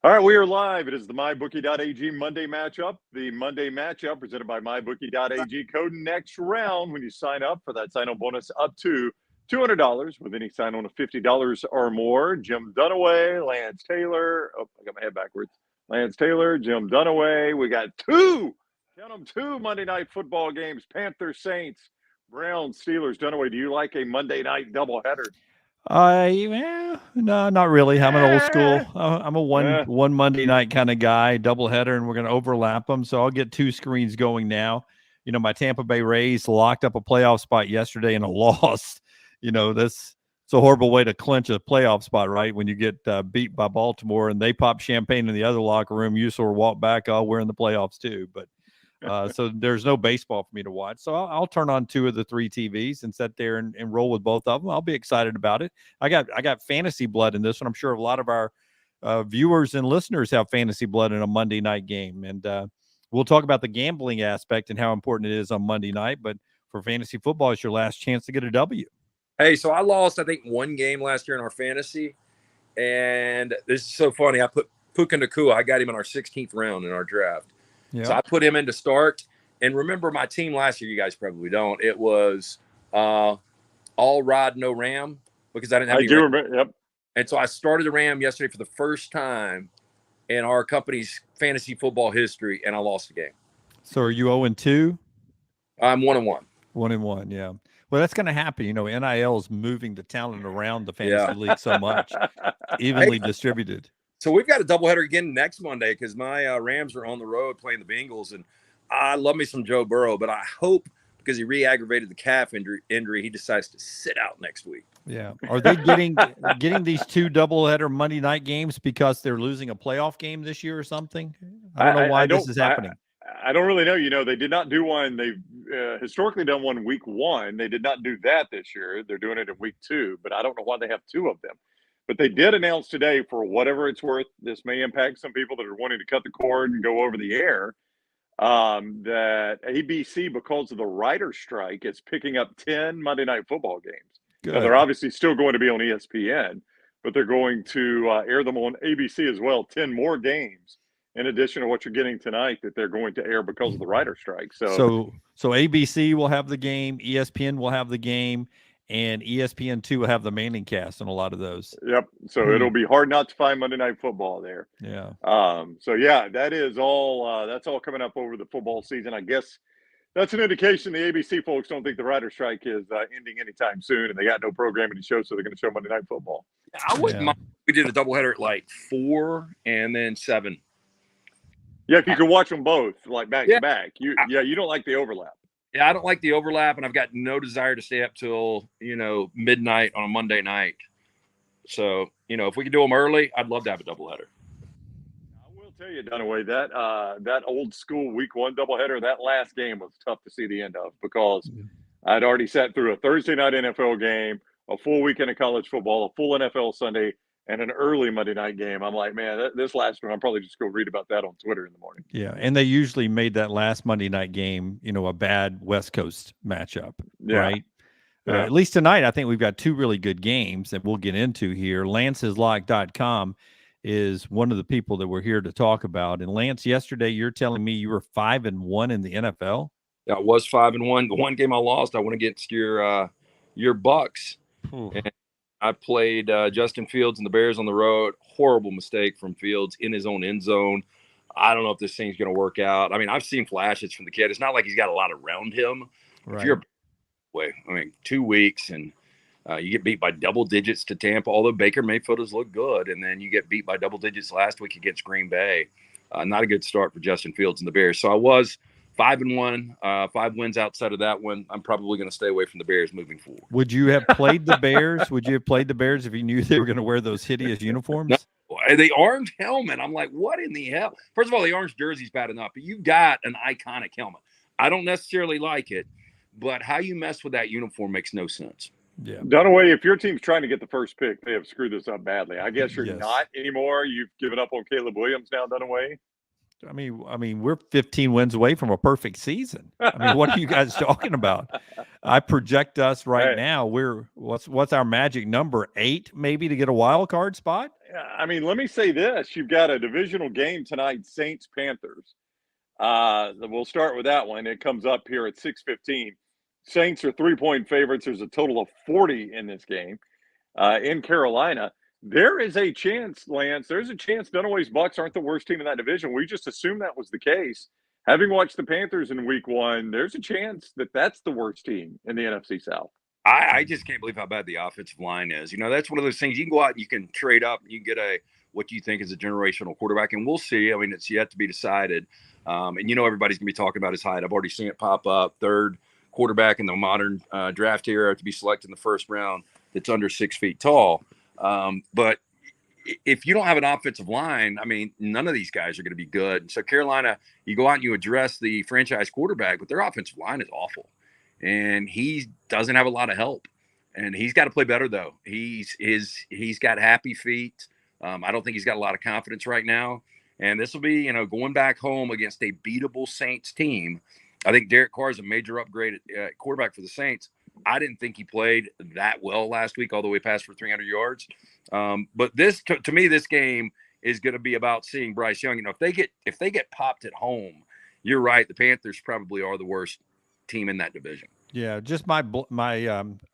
All right, we are live. It is the MyBookie.ag Monday matchup. The Monday matchup presented by MyBookie.ag. Code NextRound when you sign up for that sign-on bonus up to $200 with any sign-on of $50 or more. Jim Dunaway, Lance Taylor. Oh, I got my head backwards. Lance Taylor, Jim Dunaway. We got two Monday night football games. Panthers, Saints, Browns, Steelers. Dunaway, do you like a Monday night doubleheader? No, not really. I'm an old school. I'm a one Monday night kind of guy, doubleheader, and we're going to overlap them. So I'll get two screens going now. You know, my Tampa Bay Rays locked up a playoff spot yesterday in a loss. You know, it's a horrible way to clinch a playoff spot, right? When you get beat by Baltimore and they pop champagne in the other locker room, you sort of walk back, oh, we're in the playoffs too. But so there's no baseball for me to watch. So I'll turn on two of the three TVs and sit there and roll with both of them. I'll be excited about it. I got fantasy blood in this one. I'm sure a lot of our viewers and listeners have fantasy blood in a Monday night game. And we'll talk about the gambling aspect and how important it is on Monday night. But for fantasy football, it's your last chance to get a W. Hey, so I lost, I think, one game last year in our fantasy. And this is so funny. I put Puka Nacua. I got him in our 16th round in our draft. Yep. So I put him in to start. And remember my team last year, you guys probably don't. It was all Rod, no Ram, because I didn't have any Ram. Remember, yep. And so I started the Ram yesterday for the first time in our company's fantasy football history, and I lost the game. So are you 0-2? I'm 1-1. 1-1, yeah. Well, that's going to happen. You know, NIL is moving the talent around the fantasy league so much, evenly distributed. So we've got a doubleheader again next Monday because my Rams are on the road playing the Bengals, and I love me some Joe Burrow, but I hope because he re-aggravated the calf injury, he decides to sit out next week. Yeah. Are they getting these two doubleheader Monday night games because they're losing a playoff game this year or something? I don't know why this is happening. I don't really know. You know, they did not do one. They've historically done one week 1. They did not do that this year. They're doing it in week 2, but I don't know why they have 2 of them. But they did announce today, for whatever it's worth, this may impact some people that are wanting to cut the cord and go over the air, that ABC, because of the writer's strike, is picking up 10 Monday Night Football games. Now, they're obviously still going to be on ESPN, but they're going to air them on ABC as well, 10 more games, in addition to what you're getting tonight that they're going to air because of the writer's strike. So ABC will have the game, ESPN will have the game, and ESPN2 will have the Manning cast on a lot of those. Yep. So it'll be hard not to find Monday Night Football there. Yeah. So yeah, that is all. That's all coming up over the football season. I guess that's an indication the ABC folks don't think the writer's strike is ending anytime soon, and they got no programming to show, so they're going to show Monday Night Football. I wouldn't mind. We did a doubleheader at like 4 and then 7. Yeah, if you can watch them both like back to back. You don't like the overlap. Yeah, I don't like the overlap, and I've got no desire to stay up till, midnight on a Monday night. So, if we could do them early, I'd love to have a doubleheader. I will tell you, Dunaway, that old school week 1 doubleheader, that last game was tough to see the end of because I'd already sat through a Thursday night NFL game, a full weekend of college football, a full NFL Sunday, and an early Monday night game. I'm like, man, this last one, I'll probably just go read about that on Twitter in the morning. Yeah, and they usually made that last Monday night game, a bad West Coast matchup, right? Yeah. At least tonight, I think we've got 2 really good games that we'll get into here. Lance'sLock.com is one of the people that we're here to talk about. And Lance, yesterday, you're telling me you were 5-1 in the NFL? Yeah, I was 5-1. The one game I lost, I went against your Bucks. And I played Justin Fields and the Bears on the road. Horrible mistake from Fields in his own end zone. I don't know if this thing's going to work out. I mean, I've seen flashes from the kid. It's not like he's got a lot around him. Right. If you're 2 weeks and you get beat by double digits to Tampa, although Baker Mayfield has looked good, and then you get beat by double digits last week against Green Bay. Not a good start for Justin Fields and the Bears. So I was 5-1, 5 wins outside of that one. I'm probably going to stay away from the Bears moving forward. Would you have played the Bears? Would you have played the Bears if you knew they were going to wear those hideous uniforms? No, the orange helmet. I'm like, what in the hell? First of all, the orange jersey's bad enough, but you've got an iconic helmet. I don't necessarily like it, but how you mess with that uniform makes no sense. Yeah. Dunaway, if your team's trying to get the first pick, they have screwed this up badly. I guess you're not anymore. You've given up on Caleb Williams now, Dunaway. I mean, we're 15 wins away from a perfect season. I mean, what are you guys talking about? I project us right now. What's our magic number? 8 maybe to get a wild card spot? I mean, let me say this. You've got a divisional game tonight, Saints-Panthers. We'll start with that one. It comes up here at 6:15. Saints are 3-point favorites. There's a total of 40 in this game in Carolina. There is a chance, Lance, there's a chance Dunaway's Bucks aren't the worst team in that division. We just assumed that was the case. Having watched the Panthers in week one, there's a chance that that's the worst team in the NFC South. I just can't believe how bad the offensive line is. You know, that's one of those things you can go out and you can trade up and you can get what you think is a generational quarterback, and we'll see. I mean, it's yet to be decided. And everybody's gonna be talking about his height. I've already seen it pop up. Third quarterback in the modern draft era to be selected in the first round that's under 6 feet tall. But if you don't have an offensive line, I mean, none of these guys are going to be good. So Carolina, you go out and you address the franchise quarterback, but their offensive line is awful. And he doesn't have a lot of help. And he's got to play better, though. He's got happy feet. I don't think he's got a lot of confidence right now. And this will be, going back home against a beatable Saints team. I think Derek Carr is a major upgrade at quarterback for the Saints. I didn't think he played that well last week, although he passed for 300 yards. But this, to me, this game is going to be about seeing Bryce Young. If they get popped at home, you're right. The Panthers probably are the worst team in that division. Yeah, just my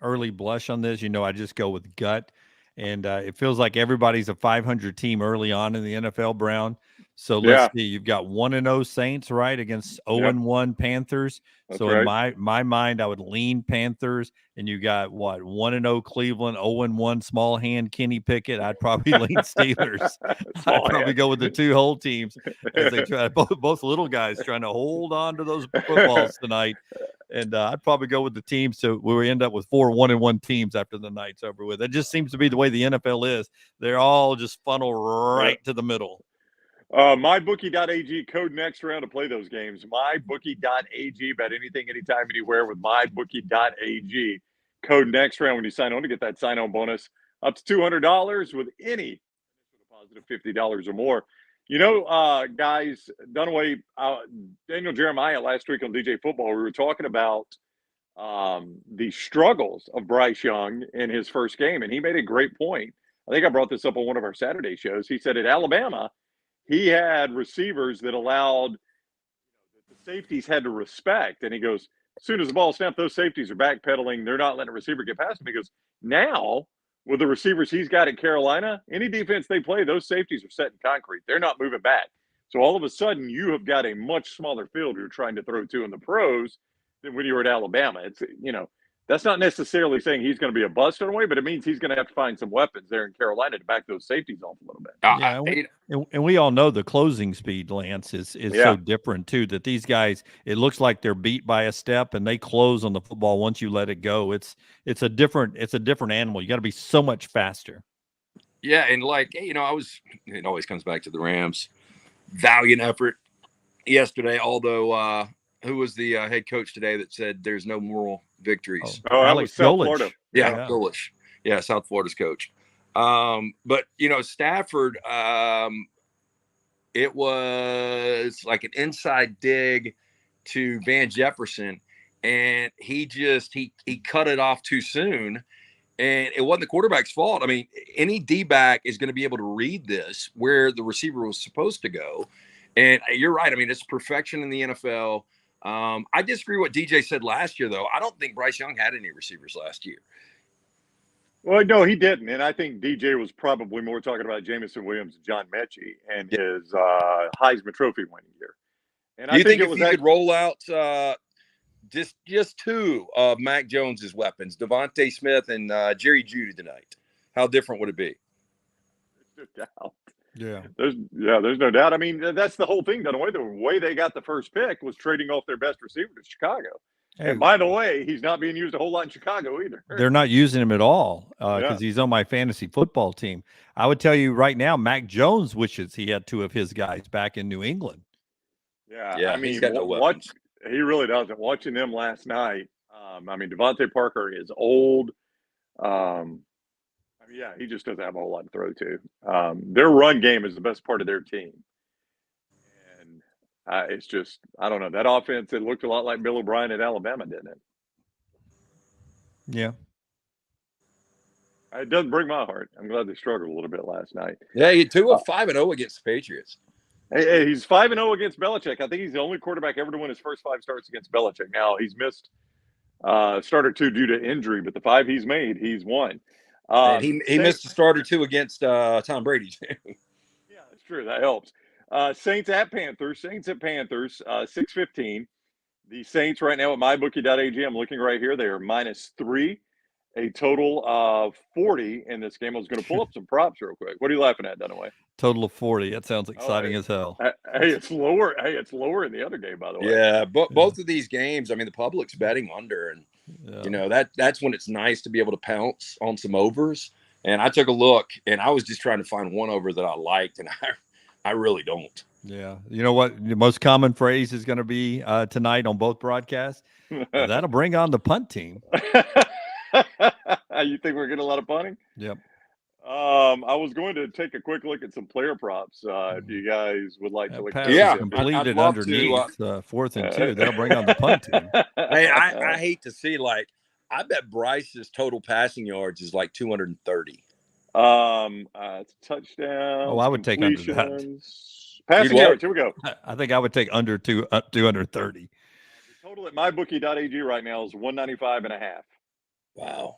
early blush on this. I just go with gut, and it feels like everybody's a 500 team early on in the NFL, Brown. So let's see. You've got 1-0 Saints, right, against 0-1 Panthers. That's so right. in my mind, I would lean Panthers. And you got 1-0 Cleveland, 0-1 small hand Kenny Pickett. I'd probably lean Steelers. I'd probably go with the two whole teams as they try. Both little guys trying to hold on to those footballs tonight. And I'd probably go with the teams. So we end up with 4 1-1 teams after the night's over with. It just seems to be the way the NFL is. They're all just funnel right to the middle. MyBookie.ag, code NextRound to play those games. MyBookie.ag, bet anything, anytime, anywhere with MyBookie.ag. Code NextRound when you sign on to get that sign-on bonus up to $200 with any deposit of $50 or more. Guys, Dunaway, Daniel Jeremiah last week on DJ Football, we were talking about the struggles of Bryce Young in his first game, and he made a great point. I think I brought this up on one of our Saturday shows. He said at Alabama, he had receivers that allowed the safeties had to respect. And he goes, as soon as the ball snapped, those safeties are backpedaling. They're not letting a receiver get past him. He goes, now with the receivers he's got at Carolina, any defense they play, those safeties are set in concrete. They're not moving back. So all of a sudden, you have got a much smaller field you're trying to throw to in the pros than when you were at Alabama. It's, that's not necessarily saying he's going to be a bust in a way, but it means he's going to have to find some weapons there in Carolina to back those safeties off a little bit. And we all know the closing speed, Lance, is so different too, that these guys, it looks like they're beat by a step and they close on the football once you let it go. It's a different animal. You got to be so much faster. Yeah, and it always comes back to the Rams. Valiant effort yesterday, although who was the head coach today that said there's no moral victories? Alex South Florida. Yeah, Golich. Yeah, South Florida's coach. But Stafford, it was like an inside dig to Van Jefferson, and he cut it off too soon. And it wasn't the quarterback's fault. I mean, any D-back is going to be able to read this where the receiver was supposed to go. And you're right. I mean, it's perfection in the NFL. I disagree with what DJ said last year, though. I don't think Bryce Young had any receivers last year. Well, no, he didn't. And I think DJ was probably more talking about Jameson Williams and John Mechie and his Heisman Trophy winning year. And I think if he could roll out just two of Mac Jones's weapons, Devontae Smith and Jerry Jeudy tonight, how different would it be? There's no doubt. Yeah. There's no doubt. I mean, that's the whole thing. The way they got the first pick was trading off their best receiver to Chicago. Hey, and by the way, he's not being used a whole lot in Chicago either. They're not using him at all because he's on my fantasy football team. I would tell you right now, Mac Jones wishes he had two of his guys back in New England. Yeah. I mean, he's got no weapons. He really doesn't. Watching them last night, Devontae Parker is old. He just doesn't have a whole lot to throw to. Their run game is the best part of their team. And it's just, I don't know. That offense, it looked a lot like Bill O'Brien at Alabama, didn't it? Yeah. It doesn't break my heart. I'm glad they struggled a little bit last night. Yeah, he 2-5-0 against the Patriots. Hey, he's 5-0 against Belichick. I think he's the only quarterback ever to win his first 5 starts against Belichick. Now, he's missed start or 2 due to injury, but the 5 he's made, he's won. And he missed a start or 2 against Tom Brady. Yeah, that's true. That helps. Saints at Panthers. 6:15. The Saints right now at MyBookie.ag. I'm looking right here. They are -3, a total of 40 in this game. I was going to pull up some props real quick. What are you laughing at, Dunaway? Total of 40. That sounds exciting as hell. Hey, it's lower. Hey, it's lower in the other game, by the way. Yeah, but both of these games, I mean, the public's betting under, and you know that's when it's nice to be able to pounce on some overs. And I took a look, and I was just trying to find one over that I liked, and I really don't. Yeah, you know what? The most common phrase is going to be tonight on both broadcasts. That'll bring on the punt team. You think we're getting a lot of punting? Yep. I was going to take a quick look at some player props. If you guys would like to look at yeah, completed underneath 4th and 2. That'll bring on the punt team. Hey, I hate to see, like, I bet Bryce's total passing yards is like 230. It's a touchdown. Oh, I would take under that. Passing yards. Here we go. I think I would take under 230. The total at MyBookie.ag right now is 195.5. Wow.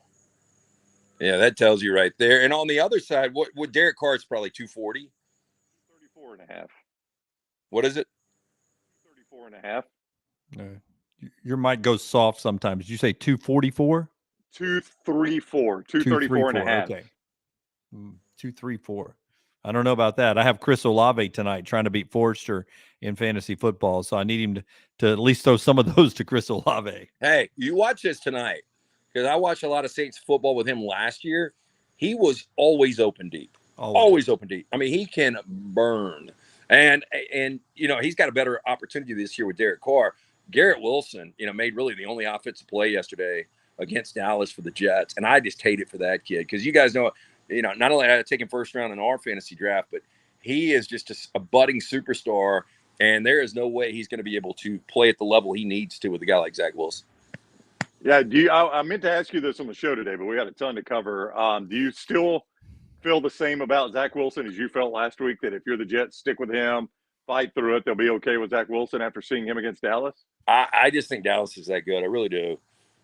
Yeah, that tells you right there. And on the other side, what Derek Carr's probably 240? 34.5. What is it? 34.5. Your mic goes soft sometimes. Did you say 244? 234. 234.5. Okay. 234. I don't know about that. I have Chris Olave tonight trying to beat Forrester in fantasy football, so I need him to at least throw some of those to Chris Olave. Hey, you watch this tonight, because I watched a lot of Saints football with him last year. He was always open deep. Always open deep. I mean, he can burn. And you know, he's got a better opportunity this year with Derek Carr. Garrett Wilson, you know, made really the only offensive play yesterday against Dallas for the Jets. And I just hate it for that kid, because you guys know, you know, not only did I take him first round in our fantasy draft, but he is just a budding superstar. And there is no way he's going to be able to play at the level he needs to with a guy like Zach Wilson. Yeah, I meant to ask you this on the show today, but we got a ton to cover. Do you still feel the same about Zach Wilson as you felt last week, that if you're the Jets, stick with him, fight through it, they'll be okay with Zach Wilson after seeing him against Dallas? I just think Dallas is that good. I really do.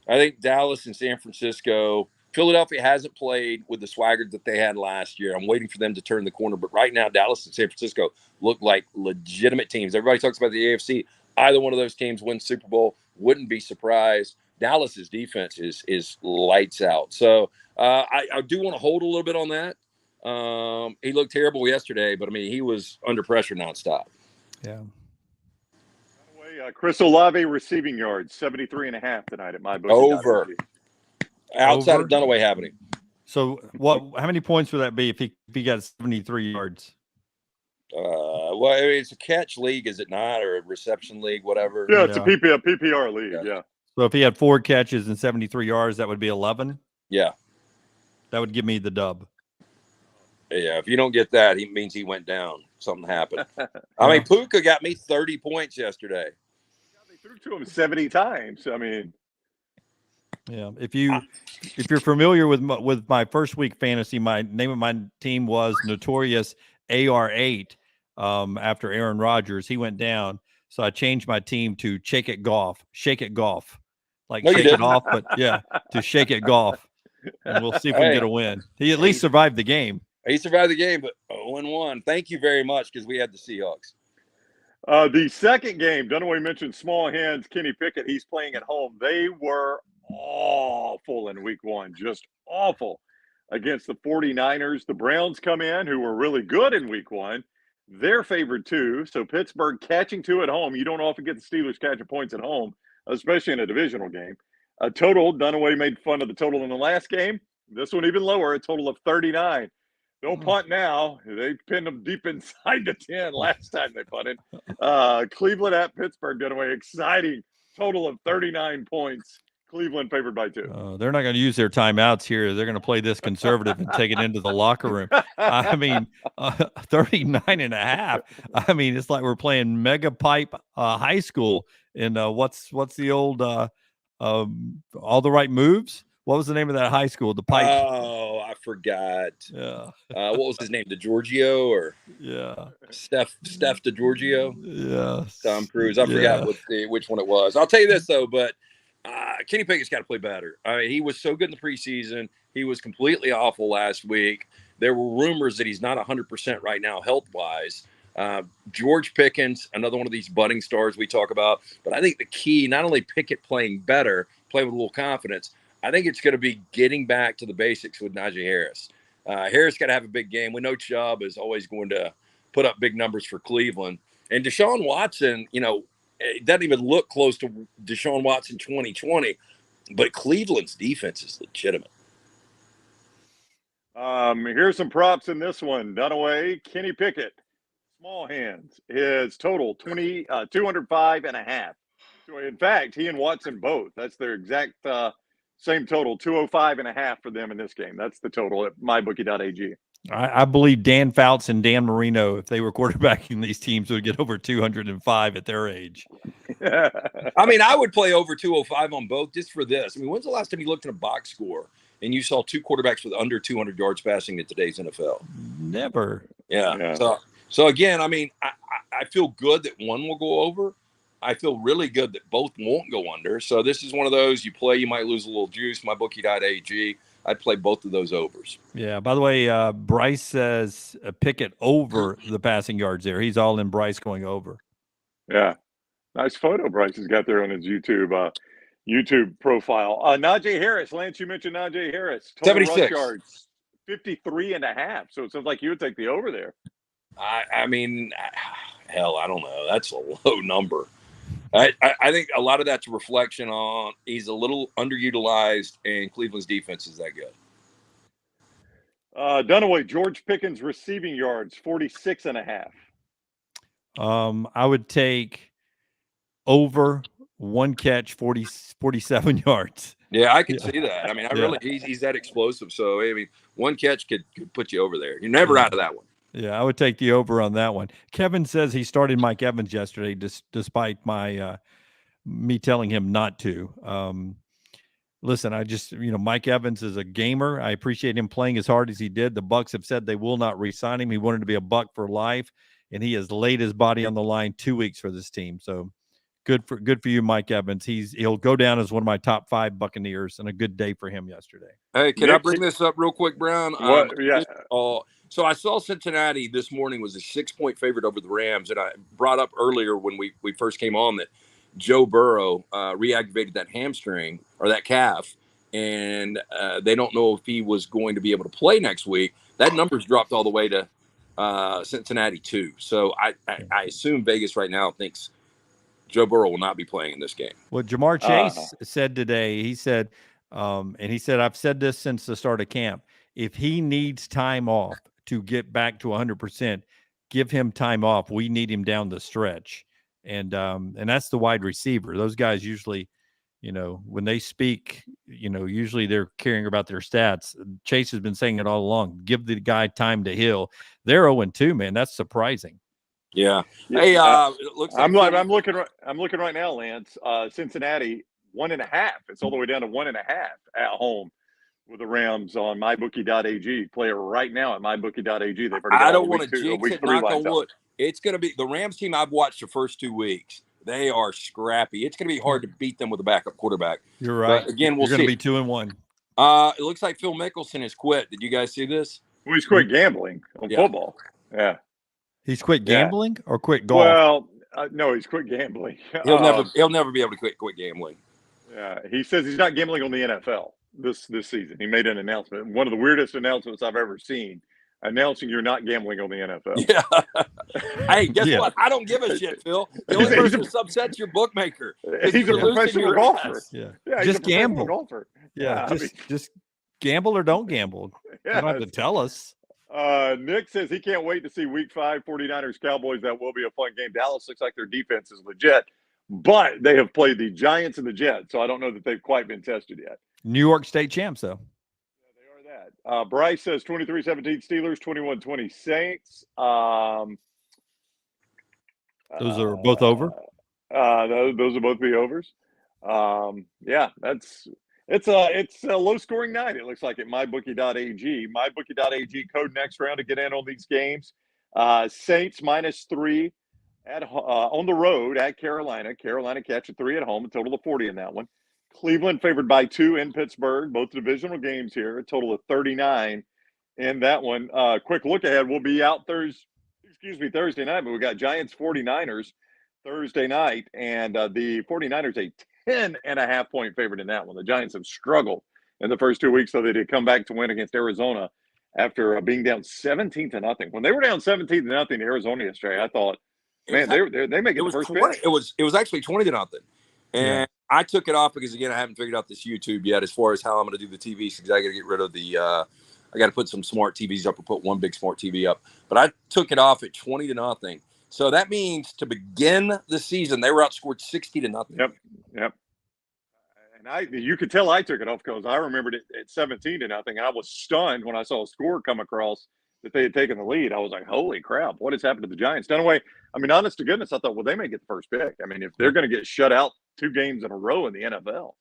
I think Dallas and San Francisco, Philadelphia hasn't played with the swagger that they had last year. I'm waiting for them to turn the corner. But right now, Dallas and San Francisco look like legitimate teams. Everybody talks about the AFC. Either one of those teams wins Super Bowl. Wouldn't be surprised. Dallas's defense is lights out. So I do want to hold a little bit on that. He looked terrible yesterday, but I mean, he was under pressure nonstop. Yeah. By the way, Chris Olave receiving yards, 73.5 tonight at MyBookie. Over. Outside of Dunaway having him. So how many points would that be if he got 73 yards? Well, I mean, it's a catch league, is it not? Or a reception league, whatever. Yeah, it's a PPR league. Yeah. So if he had 4 catches and 73 yards, that would be 11? Yeah. That would give me the dub. Yeah, if you don't get that, it means he went down. Something happened. I mean, Puka got me 30 points yesterday. They threw to him 70 times. I mean, yeah. If you're familiar with my first week fantasy, my name of my team was Notorious AR8. After Aaron Rodgers, he went down, so I changed my team to Shake It Golf, like no, shake it off, but yeah, to Shake It Golf, and we'll see if we can get a win. He at least survived the game. He survived the game, but 0-1. Thank you very much, because we had the Seahawks. The second game, Dunaway mentioned small hands. Kenny Pickett, he's playing at home. They were awful in week 1, just awful against the 49ers. The Browns come in, who were really good in week 1. They're favored too. So Pittsburgh catching 2 at home. You don't often get the Steelers catching points at home, especially in a divisional game. A total, Dunaway made fun of the total in the last game. This one even lower, a total of 39. Don't punt now. They pinned them deep inside the 10 last time they punted. Cleveland at Pittsburgh, Dunaway, exciting. Total of 39 points. Cleveland favored by 2. They're not going to use their timeouts here. They're going to play this conservative and take it into the locker room. I mean, 39.5. I mean, it's like we're playing Mega Pipe High School in what's the old All the Right Moves? What was the name of that high school? The Pike. Oh, I forgot. Yeah. What was his name? DeGiorgio or Yeah. Steph DeGiorgio? Yeah. Tom Cruise. I forgot which one it was. I'll tell you this though, but Kenny Pickett's got to play better. I mean, he was so good in the preseason. He was completely awful last week. There were rumors that he's not 100% right now health-wise. George Pickens, another one of these budding stars we talk about. But I think the key, not only Pickett playing better, playing with a little confidence, I think it's going to be getting back to the basics with Najee Harris. Harris got to have a big game. We know Chubb is always going to put up big numbers for Cleveland. And Deshaun Watson, it doesn't even look close to Deshaun Watson 2020, but Cleveland's defense is legitimate. Here's some props in this one. Dunaway, Kenny Pickett, small hands. His total 205.5. So in fact, he and Watson both. That's their exact same total, 205.5 for them in this game. That's the total at MyBookie.ag. I believe Dan Fouts and Dan Marino, if they were quarterbacking these teams, would get over 205 at their age. I mean, I would play over 205 on both just for this. I mean, when's the last time you looked at a box score and you saw two quarterbacks with under 200 yards passing in today's NFL? Never. Yeah. So again, I mean, I feel good that one will go over. I feel really good that both won't go under. So this is one of those you play, you might lose a little juice. MyBookie.ag. I'd play both of those overs. Yeah. By the way, Bryce says Pickett over the passing yards there. He's all in Bryce going over. Yeah. Nice photo Bryce has got there on his YouTube profile. Najee Harris. Lance, you mentioned Najee Harris. Total 76 rush yards, 53.5. So it sounds like you would take the over there. I mean, hell, I don't know. That's a low number. I think a lot of that's a reflection on he's a little underutilized, and Cleveland's defense is that good. Dunaway, George Pickens receiving yards, 46.5. I would take over one catch, 47 yards. Yeah, I can see that. I mean, he's that explosive. So, I mean, one catch could put you over there. You're never out of that one. Yeah, I would take the over on that one. Kevin says he started Mike Evans yesterday, despite my me telling him not to. Listen, I just, Mike Evans is a gamer. I appreciate him playing as hard as he did. The Bucs have said they will not re-sign him. He wanted to be a Buck for life, and he has laid his body on the line 2 weeks for this team. So good for you, Mike Evans. He'll go down as one of my top 5 Buccaneers, and a good day for him yesterday. Hey, can I bring this up real quick, Brown? Yeah. So I saw Cincinnati this morning was a 6-point favorite over the Rams, and I brought up earlier when we first came on that Joe Burrow reactivated that hamstring or that calf, and they don't know if he was going to be able to play next week. That number's dropped all the way to Cincinnati 2. So I assume Vegas right now thinks Joe Burrow will not be playing in this game. What Jamar Chase said today, he said, I've said this since the start of camp. If he needs time off to get back to 100%, give him time off. We need him down the stretch. And that's the wide receiver. Those guys usually, when they speak, usually they're caring about their stats. Chase has been saying it all along. Give the guy time to heal. They're 0-2, man. That's surprising. Yeah. Hey, it looks like I'm looking right now, Lance. Cincinnati 1.5. It's all the way down to 1.5 at home with the Rams on MyBookie.ag. Play it right now at MyBookie.ag. They've already got I don't want to jinx it, knock on wood. It's going to be the Rams team I've watched the first 2 weeks. They are scrappy. It's going to be hard to beat them with a backup quarterback. You're right. But again, we'll see. You're going to be 2-1. It looks like Phil Mickelson has quit. Did you guys see this? Well, he's quit gambling on football. Yeah. He's quit gambling or quit golf? Well, no, he's quit gambling. He'll never be able to quit gambling. Yeah, he says he's not gambling on the NFL this season. He made an announcement. One of the weirdest announcements I've ever seen. Announcing you're not gambling on the NFL. Yeah. Hey, guess what? I don't give a shit, Phil. The only person who upsets your bookmaker. He's a professional golfer. Yeah, just gamble. Golfer. Yeah, just gamble or don't gamble. You don't have to tell us. Nick says he can't wait to see Week 5 49ers Cowboys. That will be a fun game. Dallas looks like their defense is legit, but they have played the Giants and the Jets, so I don't know that they've quite been tested yet. New York State champs, though. Bryce says 23-17 Steelers, 21-20 Saints. Those are both over? Those will both be overs. Yeah, that's It's a low scoring night. It looks like at MyBookie.ag. MyBookie.ag code NextRound to get in on these games. Saints -3 on the road at Carolina. Carolina catching 3 at home. A total of 40 in that one. Cleveland favored by 2 in Pittsburgh. Both divisional games here. A total of 39 in that one. Quick look ahead. We'll be out Thursday night, but we got Giants 49ers Thursday night, and the 49ers a 10.5-point favorite in that one. The Giants have struggled in the first 2 weeks, so they did come back to win against Arizona after being down 17-0. When they were down 17-0 to Arizona yesterday, I thought, man, they may get the first pick. It was actually 20-0, and I took it off because, again, I haven't figured out this YouTube yet as far as how I'm going to do the TVs, because I got to get rid of the I got to put some smart TVs up, or put one big smart TV up. But I took it off at 20-0. So that means to begin the season, they were outscored 60-0. Yep. And you could tell I took it off because I remembered it at 17-0. And I was stunned when I saw a score come across that they had taken the lead. I was like, holy crap, what has happened to the Giants? Dunaway, I mean, honest to goodness, I thought, well, they may get the first pick. I mean, if they're going to get shut out 2 games in a row in the NFL.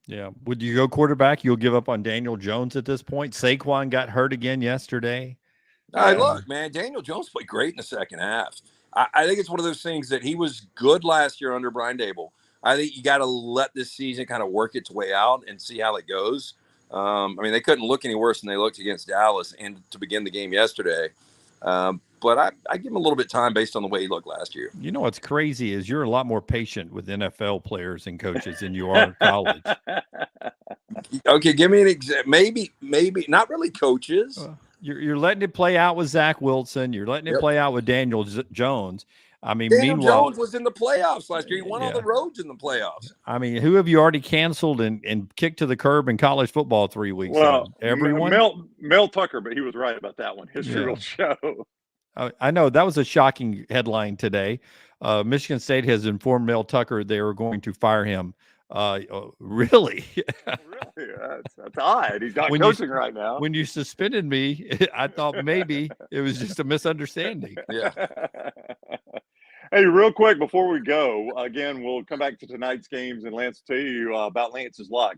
Yeah. Would you go quarterback? You'll give up on Daniel Jones at this point? Saquon got hurt again yesterday. Look, man, Daniel Jones played great in the second half. I think it's one of those things that he was good last year under Brian Dable. I think you got to let this season kind of work its way out and see how it goes. I mean, they couldn't look any worse than they looked against Dallas and to begin the game yesterday. But I give him a little bit of time based on the way he looked last year. You know what's crazy is you're a lot more patient with NFL players and coaches than you are in college. Okay, give me an example. Maybe not really coaches. You're letting it play out with Zach Wilson. You're letting it play out with Daniel Jones. I mean, Daniel meanwhile, Jones was in the playoffs last year. He won on the roads in the playoffs. I mean, who have you already canceled and kicked to the curb in college football 3 weeks ago? Everyone? Mel Tucker, but he was right about that one. History will show. I know that was a shocking headline today. Michigan State has informed Mel Tucker they are going to fire him. Really? Really? That's odd. He's not coaching right now. When you suspended me, I thought maybe it was just a misunderstanding. Yeah. Hey, real quick before we go, again, we'll come back to tonight's games, and Lance will tell you about Lance's luck.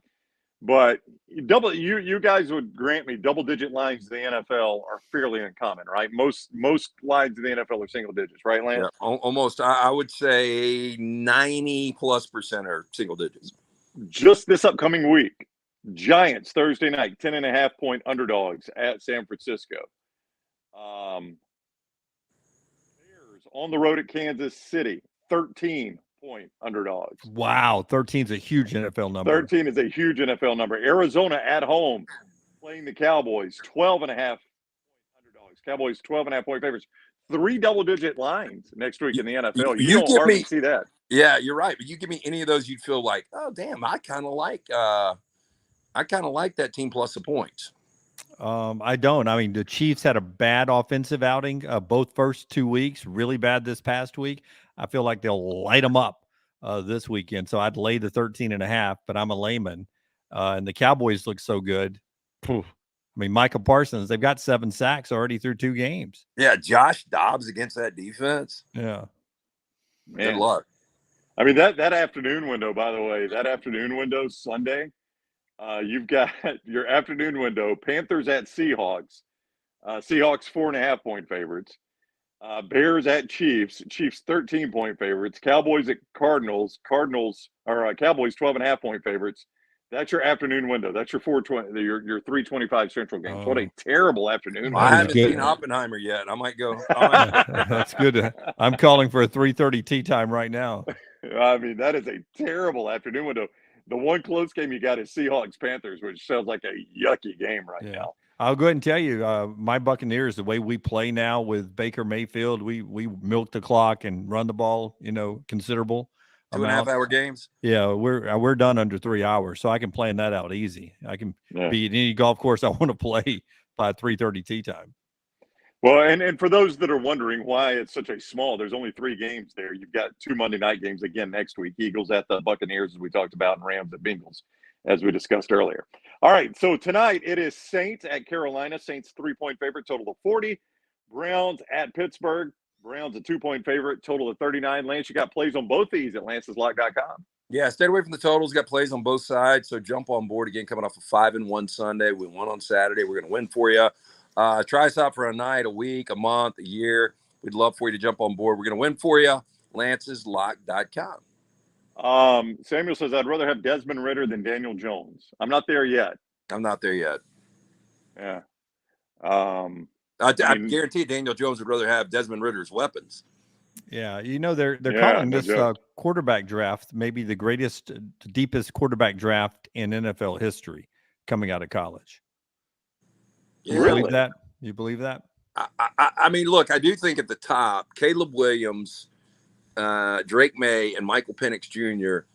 But you guys would grant me double-digit lines in the NFL are fairly uncommon, right? Most lines in the NFL are single digits, right, Lance? Yeah, almost. I would say 90+% are single digits. Just this upcoming week, Giants Thursday night, 10.5-point underdogs at San Francisco. Bears on the road at Kansas City, 13-point underdogs. Wow, 13 is a huge NFL number. 13 is a huge NFL number. Arizona at home playing the Cowboys, 12.5 underdogs. Cowboys 12.5-point favorites. 3 double-digit lines next week in the NFL. You don't hardly see that. Yeah, you're right. But you give me any of those, you'd feel like, oh, damn, I kind of like that team plus the points. I don't. I mean, the Chiefs had a bad offensive outing both first 2 weeks, really bad this past week. I feel like they'll light them up this weekend. So I'd lay the 13.5, but I'm a layman. And the Cowboys look so good. I mean, Micah Parsons, they've got 7 sacks already through 2 games. Yeah, Josh Dobbs against that defense. Yeah. Good luck. I mean, that afternoon window, by the way, Sunday, you've got your afternoon window, Panthers at Seahawks. Seahawks 4.5-point favorites. Bears at Chiefs 13-point favorites. Cowboys at Cardinals. Cowboys 12.5-point favorites. That's your afternoon window. That's your 4:20, your 3:25 Central games. What a terrible afternoon! I haven't seen Oppenheimer yet. I might go. That's good. I'm calling for a 3:30 tea time right now. I mean, that is a terrible afternoon window. The one close game you got is Seahawks Panthers, which sounds like a yucky game right now. I'll go ahead and tell you, my Buccaneers, the way we play now with Baker Mayfield, we milk the clock and run the ball, considerable. 2.5-hour games. Yeah, we're done under 3 hours, so I can plan that out easy. I can be at any golf course I want to play by 3:30 tea time. Well, and for those that are wondering why it's such a small, there's only 3 games there. You've got 2 Monday night games again next week. Eagles at the Buccaneers, as we talked about, and Rams at Bengals, as we discussed earlier. All right, so tonight it is Saints at Carolina. Saints 3-point favorite, total of 40. Browns at Pittsburgh. Browns a 2-point favorite, total of 39. Lance, you got plays on both these at lanceslock.com. Yeah, stayed away from the totals. Got plays on both sides, so jump on board again. Coming off a 5-1 Sunday, we won on Saturday. We're going to win for you. Try us out for a night, a week, a month, a year. We'd love for you to jump on board. We're going to win for you. Lance'sLock.com. Samuel says, I'd rather have Desmond Ridder than Daniel Jones. I'm not there yet. I'm not there yet. Yeah. I guarantee Daniel Jones would rather have Desmond Ridder's weapons. Yeah, they're calling this quarterback draft maybe the greatest, deepest quarterback draft in NFL history coming out of college. Yeah. You believe that? You believe that? I mean, look, I do think at the top, Caleb Williams, Drake May, and Michael Penix Jr.,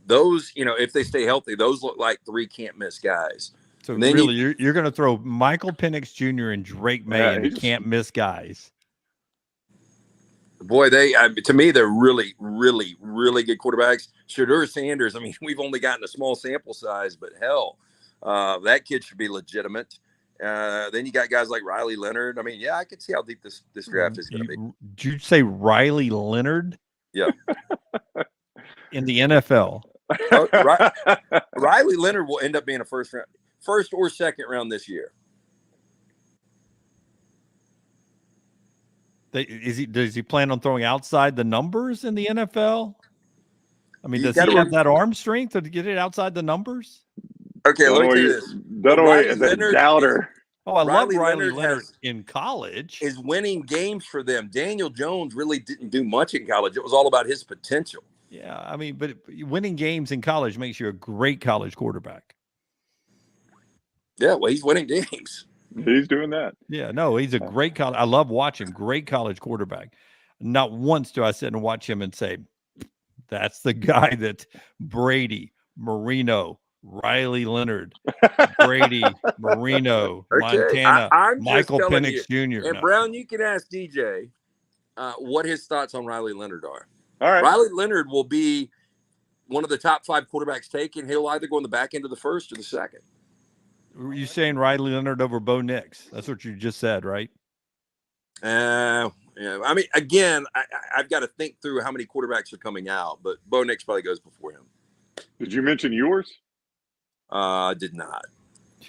those, if they stay healthy, those look like 3 can't-miss guys. So really, you're going to throw Michael Penix Jr. and Drake May and can't-miss guys. Boy, to me, they're really, really, really good quarterbacks. Shedeur Sanders, I mean, we've only gotten a small sample size, but hell, that kid should be legitimate. Then you got guys like Riley Leonard. I mean, yeah, I could see how deep this draft is going to be. Did you say Riley Leonard? Yeah. In the NFL. Riley Leonard will end up being a first or second round this year. Does he plan on throwing outside the numbers in the NFL? I mean, does he have that arm strength to get it outside the numbers? Okay, let me tell you this. Dunaway is a doubter. I love Riley Leonard in college. Is winning games for them. Daniel Jones really didn't do much in college. It was all about his potential. Yeah, I mean, but winning games in college makes you a great college quarterback. Yeah, well, he's winning games. He's doing that. Yeah, no, he's a great college. I love watching great college quarterback. Not once do I sit and watch him and say, that's the guy that Brady, Marino, Riley Leonard, Brady, Marino, Montana, Michael Penix Jr. And Brown, you can ask DJ what his thoughts on Riley Leonard are. All right. Riley Leonard will be one of the top 5 quarterbacks taken. He'll either go in the back end of the first or the second. Were you saying Riley Leonard over Bo Nix? That's what you just said, right? Yeah. I mean, again, I've got to think through how many quarterbacks are coming out, but Bo Nix probably goes before him. Did you mention yours? I did not.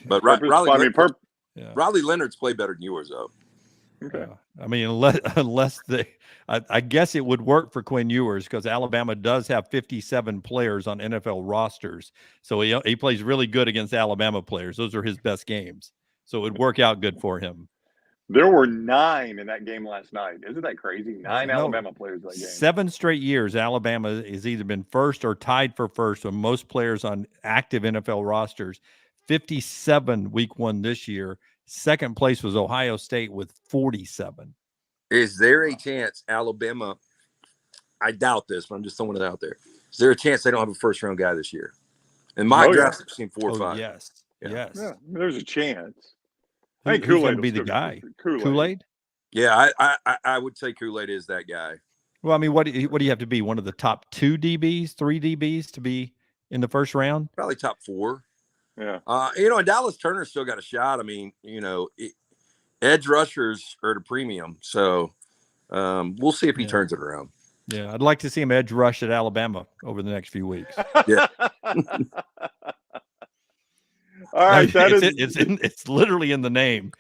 But Riley Leonard's played better than yours, though. Okay. I mean, unless I guess it would work for Quinn Ewers because Alabama does have 57 players on NFL rosters. So he plays really good against Alabama players. Those are his best games. So it would work out good for him. There were 9 in that game last night. Isn't that crazy? 9 Alabama players in that game. 7 straight years, Alabama has either been first or tied for first with most players on active NFL rosters. 57 week 1 this year. Second place was Ohio State with 47. Is there a chance Alabama, I doubt this, but I'm just throwing it out there. Is there a chance they don't have a first-round guy this year? In my draft, I've seen 4 or 5. Yes. Yeah. Yes. Yeah, there's a chance. I think Kool-Aid would be the guy. Kool-Aid? Yeah, I would say Kool-Aid is that guy. Well, I mean, what do you have to be? One of the top 2 DBs, 3 DBs to be in the first round? Probably top 4. Yeah. And Dallas Turner's still got a shot. I mean, edge rushers are at a premium. So we'll see if he turns it around. Yeah, I'd like to see him edge rush at Alabama over the next few weeks. Yeah. All right. It's literally in the name.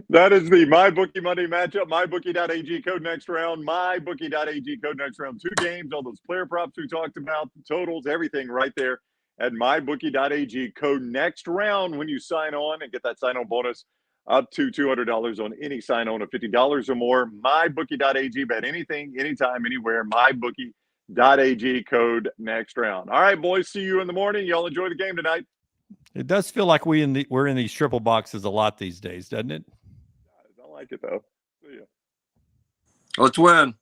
That is the MyBookie Monday matchup. MyBookie.ag code next round. MyBookie.ag code next round. 2 games, all those player props we talked about, the totals, everything right there at MyBookie.ag code next round when you sign on and get that sign-on bonus up to $200 on any sign-on of $50 or more. MyBookie.ag, bet anything, anytime, anywhere. MyBookie.ag code next round. All right, boys, see you in the morning. Y'all enjoy the game tonight. It does feel like we're in these triple boxes a lot these days, doesn't it? I don't like it, though. See ya. Let's win.